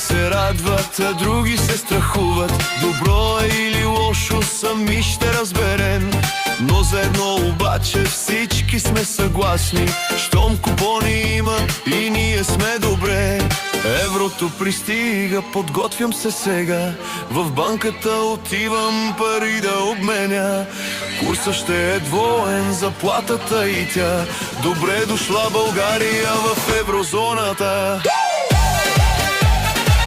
се радват, а други се страхуват. Добро е или лошо, сами ще разберем. Но за едно обаче всички сме съгласни: щом купони има и ние сме добре. Еврото пристига, подготвям се сега, в банката отивам пари да обменя. Курсът ще е двоен, заплатата и тя. Добре дошла България в еврозоната.